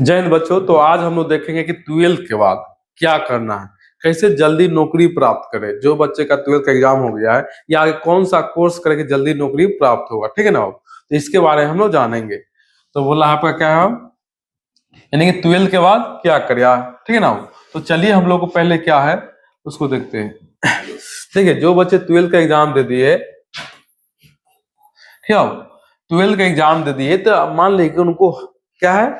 जय हिंद बच्चों। तो आज हम लोग देखेंगे कि ट्वेल्थ के बाद क्या करना है, कैसे जल्दी नौकरी प्राप्त करें। जो बच्चे का ट्वेल्थ का एग्जाम हो गया है या आगे कौन सा कोर्स करके जल्दी नौकरी प्राप्त होगा, ठीक है ना। तो इसके बारे में हम लोग जानेंगे। तो बोला आपका क्या है, यानी कि ट्वेल्थ के बाद क्या करें, ठीक है ना। तो चलिए हम लोग को पहले क्या है उसको देखते हैं। ठीक है, जो बच्चे ट्वेल्थ का एग्जाम दे दिए, क्या ट्वेल्थ का एग्जाम दे दिए, तो मान लीजिए कि उनको क्या है,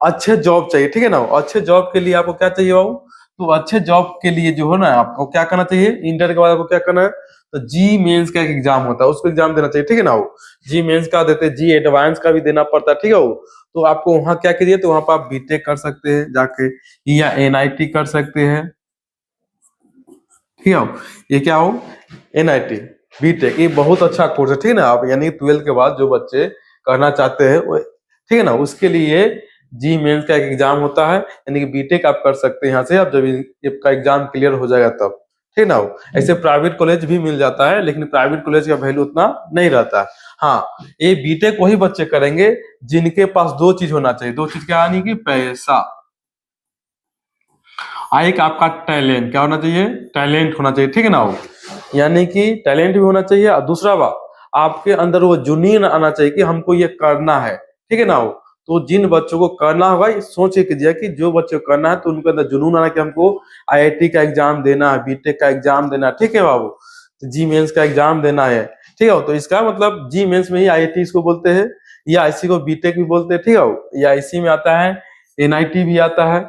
अच्छे जॉब चाहिए, ठीक है ना। अच्छे जॉब के लिए आपको क्या चाहिए बाबू, तो अच्छे जॉब के लिए जो है ना आपको क्या करना चाहिए, इंटर के बाद आपको क्या करना है, तो जी मेंस का एक एग्जाम होता है, उसको एग्जाम देना चाहिए, ठीक है ना। वो जी मेंस का देते, जी एडवांस का भी देना पड़ता है, ठीक है। वो तो आपको वहां क्या कीजिए, तो वहां पर आप बीटेक कर सकते हैं जाके, या एनआईटी कर सकते हैं, ठीक है। ये क्या हो, एनआईटी बीटेक, ये बहुत अच्छा कोर्स है, ठीक है ना। आप यानी ट्वेल्थ के बाद जो बच्चे करना चाहते हैं ठीक है ना, उसके लिए जी मेंस का एक एग्जाम होता है, यानी कि बीटेक आप कर सकते हैं यहाँ से, आप जब इसका एग्जाम क्लियर हो जाएगा तब, ठीक है ना। ऐसे प्राइवेट कॉलेज भी मिल जाता है, लेकिन प्राइवेट कॉलेज का वैल्यू उतना नहीं रहता है। हाँ, ये बीटेक वही बच्चे करेंगे जिनके पास दो चीज होना चाहिए। दो चीज क्या, यानी कि पैसा, एक आपका टैलेंट, क्या होना चाहिए, टैलेंट होना चाहिए, ठीक है ना। वो यानी कि टैलेंट भी होना चाहिए, और दूसरा बात आपके अंदर वो जुनून आना चाहिए कि हमको ये करना है, ठीक है ना। वो तो जिन बच्चों को करना होगा, ये सोच के कीजिए कि जो बच्चों को करना है तो उनके अंदर जुनून आना कि हमको आईआईटी का एग्जाम देना है, बीटेक का एग्जाम देना है, ठीक है बाबू। तो जी मेंस का एग्जाम देना है, ठीक है। तो इसका मतलब जी मेंस में ही आईआईटी इसको बोलते हैं, या इसी को बीटेक भी बोलते हैं, ठीक है। या इसी में आता है एनआईटी भी आता है।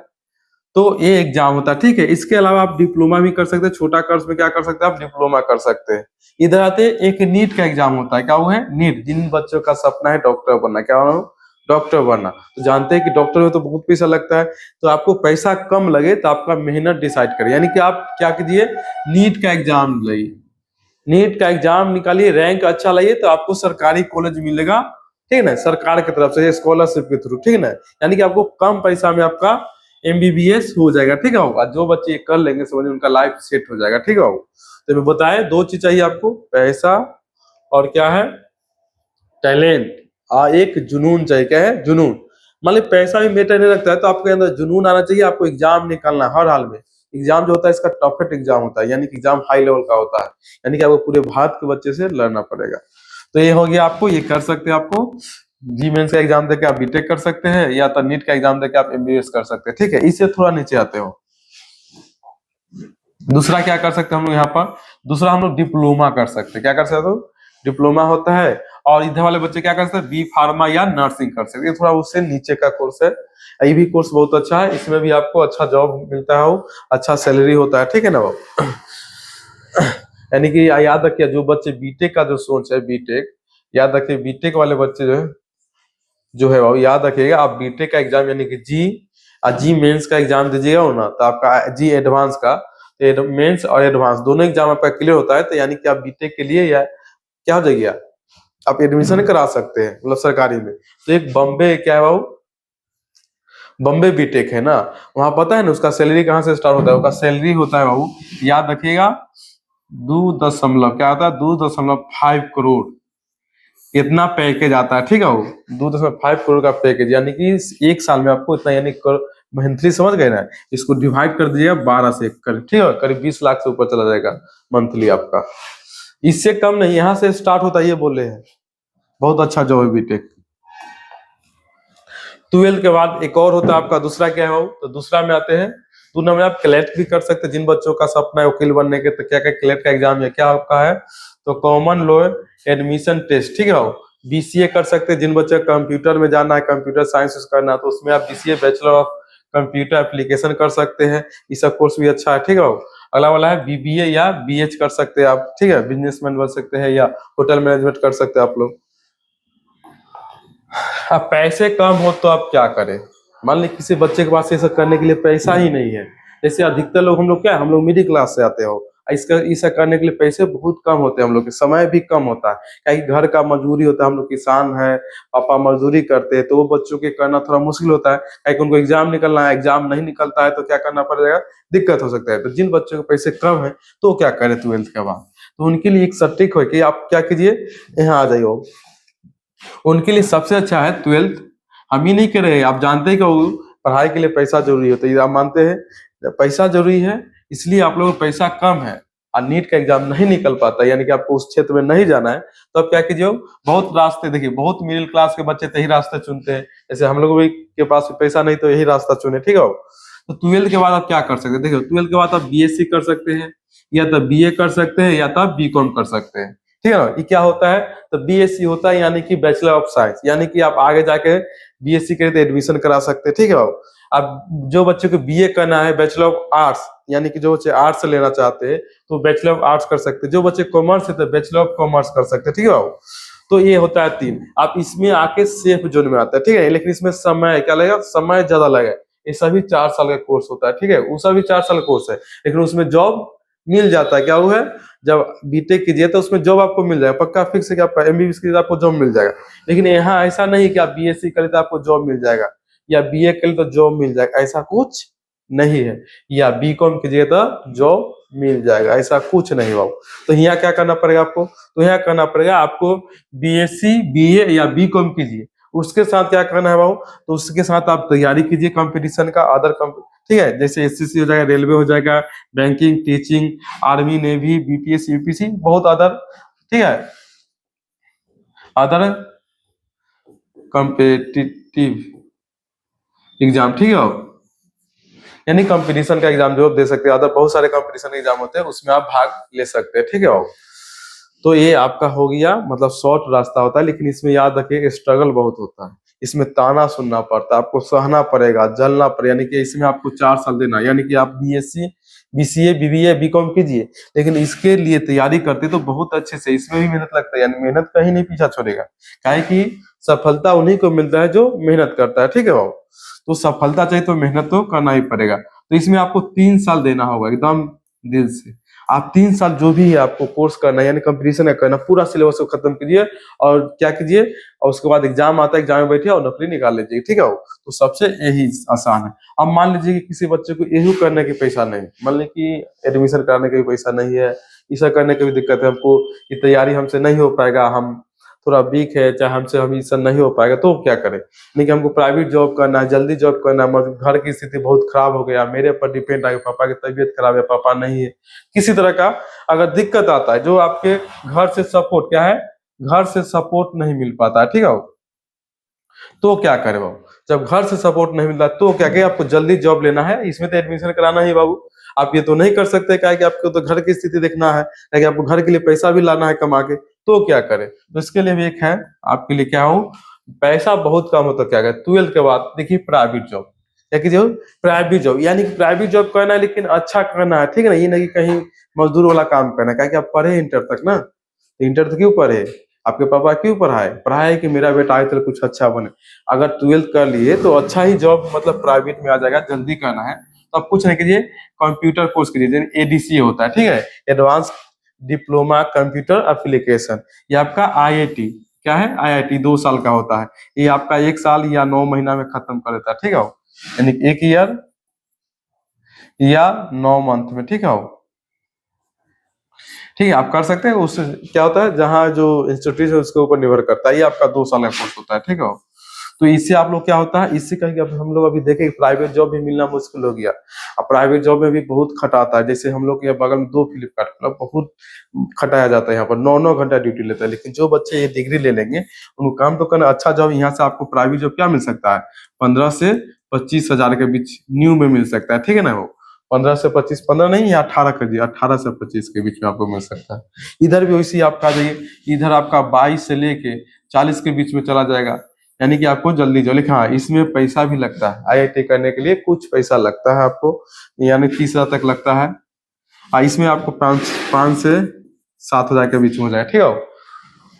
तो ये एग्जाम होता है, ठीक है। इसके अलावा आप डिप्लोमा भी कर सकते हैं, छोटा कोर्स में क्या कर सकते हैं आप, डिप्लोमा कर सकते हैं। इधर आते हैं, एक नीट का एग्जाम होता है, क्या वो है, नीट। जिन बच्चों का सपना है डॉक्टर बनना, क्या होना, डॉक्टर बनना, तो जानते हैं कि डॉक्टर में तो बहुत पैसा लगता है। तो आपको पैसा कम लगे तो आपका मेहनत डिसाइड करे, यानी कि आप क्या कीजिए, नीट का एग्जाम लाइए, नीट का एग्जाम निकालिए, रैंक अच्छा लाइए, तो आपको सरकारी कॉलेज मिलेगा, ठीक है ना, सरकार की तरफ से स्कॉलरशिप के थ्रू, ठीक है ना। यानी कि आपको कम पैसा में आपका एमबीबीएस हो जाएगा, ठीक है। और जो बच्चे ये कर लेंगे समझिए उनका लाइफ सेट हो जाएगा, ठीक है। तो मैं बताए दो चीज चाहिए आपको, पैसा और क्या है, टैलेंट, और एक जुनून चाहिए, क्या है, जुनून। मान ली पैसा भी मैटर नहीं रखता है, तो आपके अंदर जुनून आना चाहिए। आपको एग्जाम निकालना है हर हाल में। एग्जाम जो होता है इसका टफेस्ट एग्जाम होता है, यानी कि एग्जाम हाई लेवल का होता है, यानी कि आपको पूरे भारत के बच्चे से लड़ना पड़ेगा। तो ये हो गया, आपको ये कर सकते हैं, आपको जी मेंस का एग्जाम देके आप बीटेक कर सकते हैं, या तो नीट का एग्जाम देके आप एमबीबीएस कर सकते हैं, ठीक है। इससे थोड़ा नीचे आते हो, दूसरा क्या कर सकते हैं हम लोग यहाँ पर, दूसरा हम लोग डिप्लोमा कर सकते हैं। क्या कर सकते हो, डिप्लोमा होता है। और इधर वाले बच्चे क्या कर सकते हैं, बी फार्मा या नर्सिंग कर सकते हैं। ये थोड़ा उससे नीचे का कोर्स है। ये भी कोर्स बहुत अच्छा है, इसमें भी आपको अच्छा जॉब मिलता है, अच्छा सैलरी होता है, ठीक है ना वो। यानी कि याद रखिए, जो बच्चे बीटेक का जो सोच है, बीटेक याद रखिए, बीटेक वाले बच्चे जो है वो याद रखिएगा, आप बीटेक का एग्जाम यानी कि जी मेंस का एग्जाम दीजिएगा ना, तो आपका जी एडवांस का, मेंस और एडवांस दोनों एग्जाम आपका क्लियर होता है, तो यानी कि आप बीटेक के लिए या क्या हो जाएगी, आप एडमिशन करा सकते हैं, मतलब सरकारी में। तो एक बॉम्बे क्या है बाबू, बॉम्बे बीटेक है ना, वहां पता है ना उसका सैलरी कहाँ से स्टार्ट होता है, उसका सैलरी होता है बाबू, याद रखिएगा, 2 दशमलव क्या होता है, 2.5 करोड़, इतना पैकेज आता है, ठीक है। वो 2.5 करोड़ का पैकेज, यानी कि एक साल में आपको इतना, यानी मंथली, समझ गए ना। इसको डिवाइड कर दीजिएगा 12 से करीब, ठीक है, करीब 20 लाख से ऊपर चला जाएगा मंथली आपका। इससे कम नहीं, यहाँ से स्टार्ट होता है, ये बोले हैं। बहुत अच्छा जॉब है बीटेक। ट्वेल्थ के बाद एक और होता है आपका, दूसरा क्या है, तो दूसरा में आते हैं, दूसरा में आप क्लेट भी कर सकते हैं। जिन बच्चों का सपना है वकील बनने के, तो क्या क्या क्लेट का एग्जाम है, क्या आपका है, तो कॉमन लॉ एडमिशन टेस्ट, ठीक है। बीसीए कर सकते हैं, जिन बच्चे कंप्यूटर में जाना है, कंप्यूटर साइंस करना है, तो उसमें आप BCA bachelor of computer application कर सकते हैं। ये सब कोर्स भी अच्छा है, ठीक है। अगला वाला है बीबीए या बीएच कर सकते हैं आप, ठीक है, बिजनेसमैन बन सकते हैं, या होटल मैनेजमेंट कर सकते हैं आप लोग। अब पैसे कम हो तो आप क्या करें, मान ली किसी बच्चे के पास ये सब करने के लिए पैसा ही नहीं है। जैसे अधिकतर लोग, हम लोग क्या, हम लोग मिडिल क्लास से आते हो, इसका इसे करने के लिए पैसे बहुत कम होते हैं, हम लोग के समय भी कम होता है, क्या घर का मजदूरी होता है, हम लोग किसान है, पापा मजदूरी करते हैं, तो वो बच्चों के करना थोड़ा मुश्किल होता है, क्या उनको एग्जाम निकलना है, एग्जाम नहीं निकलता है तो क्या करना पड़ेगा, दिक्कत हो सकता है। तो जिन बच्चों के पैसे कम है तो क्या करें ट्वेल्थ के बाद, तो उनके लिए एक सटीक है कि आप क्या कीजिए, यहाँ आ जाइए। उनके लिए सबसे अच्छा है ट्वेल्थ हम ही नहीं कह रहे, आप जानते हैं कि पढ़ाई के लिए पैसा जरूरी होता है, ये आप मानते हैं पैसा जरूरी है, इसलिए आप लोगों को पैसा कम है और नीट का एग्जाम नहीं निकल पाता, यानी कि आपको उस क्षेत्र में नहीं जाना है, तो आप क्या कीजिए, बहुत रास्ते देखिए, बहुत मिडिल क्लास के बच्चे तो यही रास्ते चुनते हैं, जैसे हम लोग भी के पास पैसा नहीं तो यही रास्ता चुने, ठीक है। तो ट्वेल्थ के बाद आप क्या कर सकते हैं, देखिए ट्वेल्थ के बाद आप बीएससी कर सकते हैं, या तो बीए कर सकते हैं, या तो आप बीकॉम कर सकते हैं, ठीक है ना। ये क्या होता है, तो बीएससी होता है यानी कि बैचलर ऑफ साइंस, यानी कि आप आगे जाके बीएससी करें तो एडमिशन करा सकते हैं, ठीक है बाबू। अब जो बच्चे को बीए करना है, बैचलर ऑफ आर्ट्स, यानी कि जो बच्चे आर्ट्स लेना चाहते हैं तो बैचलर ऑफ आर्ट्स कर सकते हैं, जो बच्चे कॉमर्स है तो बैचलर ऑफ कॉमर्स कर सकते हैं, ठीक है बाबू। तो ये होता है 3, आप इसमें आके सेफ जोन में आते हैं, ठीक है। लेकिन इसमें समय क्या लगेगा, समय ज्यादा लगेगा, ये सभी 4 साल का कोर्स होता है, ठीक है, वो सभी 4 साल का कोर्स है, लेकिन उसमें जॉब मिल जाता है, क्या वो है, जब बीटेक कीजिए तो उसमें जॉब आपको मिल जाएगा, पक्का फिक्स है कि आपका एमबीबीएस कीजिए आपको जॉब मिल जाएगा। लेकिन यहाँ ऐसा नहीं कि आप बीएससी करें तो आपको जॉब मिल जाएगा, या बीए करें तो जॉब मिल जाएगा, ऐसा कुछ नहीं है, या बीकॉम कीजिए तो जॉब मिल जाएगा, ऐसा कुछ नहीं बाबू। तो यहाँ क्या करना पड़ेगा आपको, तो यहाँ करना पड़ेगा आपको बीएससी बीए या बीकॉम कीजिए, उसके साथ क्या करना है बाबू, तो उसके साथ आप तैयारी कीजिए कंपटीशन का, अदर ठीक है, जैसे एसएससी हो जाएगा, रेलवे हो जाएगा, banking, teaching, army, navy, BPSC, UPSC, बहुत अदर, ठीक है, अदर कॉम्पिटिटिव एग्जाम, ठीक है, यानी कंपटीशन का एग्जाम जो आप दे सकते हैं, अदर बहुत सारे कंपटीशन एग्जाम होते हैं, उसमें आप भाग ले सकते हैं, ठीक है। तो ये आपका हो गया, मतलब शॉर्ट रास्ता होता है, लेकिन इसमें याद रखिए स्ट्रगल बहुत होता है, इसमें ताना सुनना पड़ता है, आपको सहना पड़ेगा, जलना पड़ेगा, यानी कि इसमें आपको 4 साल देना, यानी कि आप बीएससी बीसीए बीबीए बीकॉम कीजिए, लेकिन इसके लिए तैयारी करते तो बहुत अच्छे से, इसमें भी मेहनत लगता है, यानी मेहनत कहीं नहीं पीछा छोड़ेगा, काहे कि सफलता उन्हीं को मिलता है जो मेहनत करता है, ठीक है बाबू। तो सफलता चाहिए तो मेहनत तो करना ही पड़ेगा, तो इसमें आपको 3 साल देना होगा एकदम दिल से, आप 3 साल जो भी है आपको कोर्स करना है, यानी कंपटीशन है करना, पूरा सिलेबस को खत्म कीजिए और क्या कीजिए, और उसके बाद एग्जाम आता है, एग्जाम में बैठिए और नौकरी निकाल लीजिए, ठीक है वो। तो सबसे यही आसान है। अब मान लीजिए कि किसी बच्चे को यही करने के पैसा नहीं, मान लीजिए कि एडमिशन कराने का भी पैसा नहीं है, इसे करने की भी दिक्कत है, हमको ये तैयारी हमसे नहीं हो पाएगा, हम थोड़ा वीक है, चाहे हमसे हम इससे नहीं हो पाएगा, तो क्या करें, नहीं कि हमको प्राइवेट जॉब करना है, जल्दी जॉब करना है, मगर घर की स्थिति बहुत खराब हो गया, मेरे पर डिपेंड है, पापा की तबीयत खराब है, पापा नहीं है, किसी तरह का अगर दिक्कत आता है, जो आपके घर से सपोर्ट क्या है, घर से सपोर्ट नहीं मिल पाता है, ठीक है, तो क्या करें बाबू, जब घर से सपोर्ट नहीं मिलता तो क्या करें, आपको जल्दी जॉब लेना है, इसमें तो एडमिशन कराना ही बाबू, आप ये तो नहीं कर सकते, क्या कि आपको तो घर की स्थिति देखना है, क्या कि आपको घर के लिए पैसा भी लाना है कमा के, तो क्या करें, तो इसके लिए भी एक है आपके लिए, क्या हो, पैसा बहुत कम हो तो क्या करें, 12 के बाद देखिए प्राइवेट जॉब, क्या कीजिए, प्राइवेट जॉब, यानी कि प्राइवेट जॉब करना है, लेकिन अच्छा करना है, ठीक है ना, ये नहीं कि कहीं मजदूर वाला काम करना है, क्या कि आप पढ़े इंटर तक ना, इंटर तक क्यों पढ़े, आपके पापा क्यों पढ़ाए कि मेरा बेटा आए तो कुछ अच्छा बने, अगर 12th कर लिए तो अच्छा ही जॉब मतलब प्राइवेट में आ जाएगा, जल्दी करना है तो आप कुछ नहीं कीजिए, कंप्यूटर कोर्स कीजिए, एडीसी होता है, ठीक है, एडवांस डिप्लोमा कंप्यूटर एप्लीकेशन, ये आपका आईआईटी, क्या है, आईआईटी 2 साल का होता है, ये आपका 1 साल या 9 महीना में खत्म कर देता है, ठीक है, यानी 1 ईयर या 9 मंथ में, ठीक है, ठीक है, आप कर सकते हैं, उससे क्या होता है, जहाँ जो इंस्टीट्यूट है उसके ऊपर निर्भर करता है, ये आपका 2 साल का कोर्स होता है, ठीक है। तो इससे आप लोग क्या होता है, इससे कहीं हम लोग अभी देखें प्राइवेट जॉब भी मिलना मुश्किल हो गया, अब प्राइवेट जॉब में भी बहुत खटाता है, जैसे हम लोग के बगल में 2 फ्लिपकार्ट मतलब बहुत खटाया जाता है, यहाँ पर 9-9 घंटा ड्यूटी लेता है, लेकिन जो बच्चे ये डिग्री ले लेंगे उनको काम तो करना, अच्छा जॉब यहाँ से आपको प्राइवेट जॉब क्या मिल सकता है, 15 से 25 हजार के बीच न्यू में मिल सकता है, ठीक है ना, वो 15 से 25, 15 नहीं या 18 कर दिया, 18 से 25 के बीच में आपको मिल सकता है। इधर भी वैसे ही आप आ जाइए, इधर आपका 22 से लेके 40 के बीच में चला जाएगा, यानी कि आपको जल्दी जो लिखा है, इसमें पैसा भी लगता है, आईआईटी करने के लिए कुछ पैसा लगता है आपको, यानी 30 हजार तक लगता है, इसमें आपको 5 से 7 हजार के बीच में हो जाएगा, ठीक है।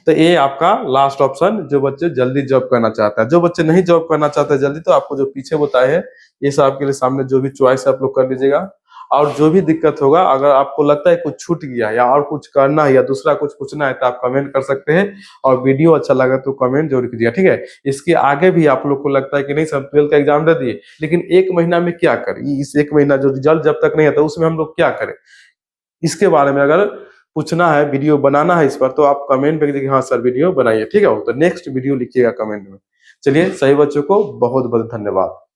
तो ये आपका लास्ट ऑप्शन, जो बच्चे जल्दी जॉब करना चाहता है, जो बच्चे नहीं जॉब करना चाहते जल्दी, तो आपको जो पीछे बताए हैं ये सब आपके लिए सामने, जो भी चॉइस आप लोग कर लीजिएगा, और जो भी दिक्कत होगा, अगर आपको लगता है कुछ छूट गया या और कुछ करना है या दूसरा कुछ पूछना है तो आप कमेंट कर सकते हैं, और वीडियो अच्छा लगा तो कमेंट जरूर कीजिएगा, ठीक है। इसके आगे भी आप लोग को लगता है कि नहीं सब 12 का एग्जाम दे दिए, लेकिन 1 महीना में क्या करें, इस 1 महीना जो रिजल्ट जब तक नहीं आता उसमें हम लोग क्या करें, इसके बारे में अगर पूछना है, वीडियो बनाना है इस पर, तो आप कमेंट में कीजिए हाँ सर वीडियो बनाइए, ठीक है, तो नेक्स्ट वीडियो लिखिएगा कमेंट में। चलिए सभी बच्चों को बहुत बहुत धन्यवाद।